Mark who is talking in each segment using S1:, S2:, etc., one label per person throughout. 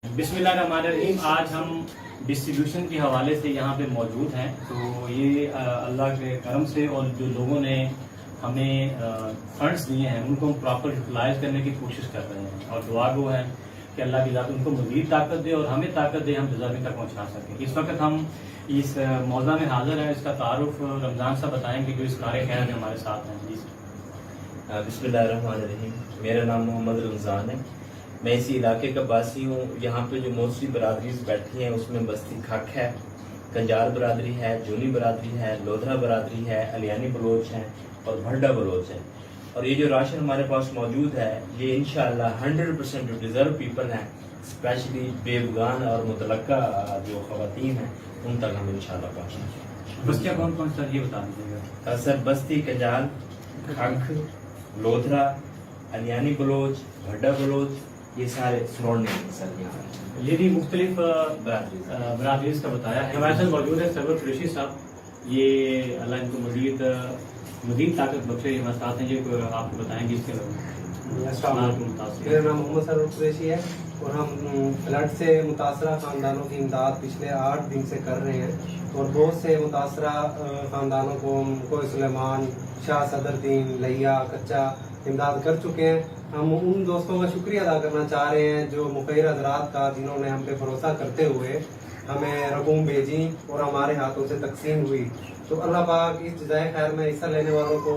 S1: बिस्मिल्लाहिर्रहमानिर्रहीम। आज हम डिस्ट्रीब्यूशन के हवाले से यहाँ पे मौजूद हैं। तो ये अल्लाह के करम से और जो लोगों ने हमें फंड्स दिए हैं उनको हम प्रॉपर यूटिलाइज करने की कोशिश कर रहे हैं और दुआ गो है कि अल्लाह की ज़ात उनको मज़ीद ताकत दे और हमें ताकत दे, हम जज़ामी तक पहुँचा सकें। इस वक्त हम इस मौज़ा में हाज़िर हैं। इसका तारुफ रमज़ान साहब बताएंगे जो इस कार्य खैर में हमारे साथ हैं। जी
S2: बिस्मिल्लाहिर्रहमानिर्रहीम। मेरा नाम मोहम्मद रमज़ान है। मैं इसी इलाके का बासी हूँ। यहाँ पे जो मोस्टली बरादरी बैठी हैं उसमें बस्ती खक है, कंजार बरादरी है, जूनी बरादरी है, लोधरा बरादरी है, अलियानी बलोच है और भड्डा बलोच है। और ये जो राशन हमारे पास मौजूद है ये इंशाअल्लाह 100% जो डिज़र्व पीपल हैं, स्पेशली बेबगान और मुतलक्का जो ख़वातीन हैं उन तक हम इंशाअल्लाह पहुँचेंगे।
S1: बस्तियाँ कौन कौन सर ये बता दीजिएगा।
S2: सर बस्ती, कंजार, खक, लोधरा, अलियानी बलोच, भड्डा बलोच, ये सारे सराउंडिंग सर यहाँ
S1: ये भी मुख्तलिफ बरादरी का बताया है। हमारे साथ मौजूद है सरवर कुरैशी साहब। ये अल्लाह इनको मज़ीद ताकत बख्शे। हमारे साथ हैं, ये आपको बताएंगे इसके बारे में।
S3: मेरा नाम मोहम्मद सरवर कुरैशी है और हम फ्लड से मुतासरा ख़ानदानों की इमदाद पिछले 8 दिन से कर रहे हैं और बहुत से मुतासरा ख़ानदानों को कोई सुलेमान, शाह सदरुद्दीन, लैया, कच्चा इमदाद कर चुके हैं। हम उन दोस्तों का शुक्रिया अदा करना चाह रहे हैं जो मुखैर हज़रात का, जिन्होंने हम पे भरोसा करते हुए हमें रकूम भेजी और हमारे हाथों से तकसीम हुई। तो अल्लाह पाक इस जज़ाए खैर में हिस्सा लेने वालों को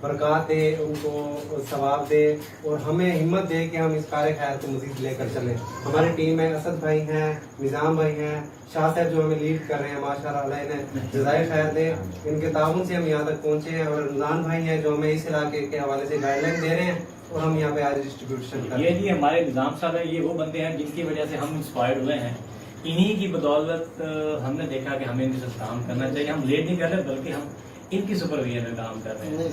S3: बरकत दे, उनको सवाब दे और हमें हिम्मत दे कि हम इस कार्य खैर को मज़ीद लेकर चलें। हमारी टीम में असद भाई हैं, निज़ाम भाई हैं, शाह साहब जो हमें लीड कर रहे हैं, माशाअल्लाह इन्हें जज़ाए खैर दे। इनके ताउन से हम यहाँ तक पहुँचे हैं और रमज़ान भाई हैं जो हमें इस इलाके के हवाले से गाइडलाइन दे रहे हैं और हम यहाँ पे आज डिस्ट्रीब्यूशन कर रहे हैं।
S1: ये जी हमारे निज़ाम साहब है, ये वो बंदे हैं जिनकी वजह से हम इंस्पायर्ड हुए हैं। इन्हीं की बदौलत हमने देखा कि हमें इनके साथ काम करना चाहिए। हम लेट नहीं कर रहे बल्कि हम इनकी सुपरविजन में काम कर रहे हैं।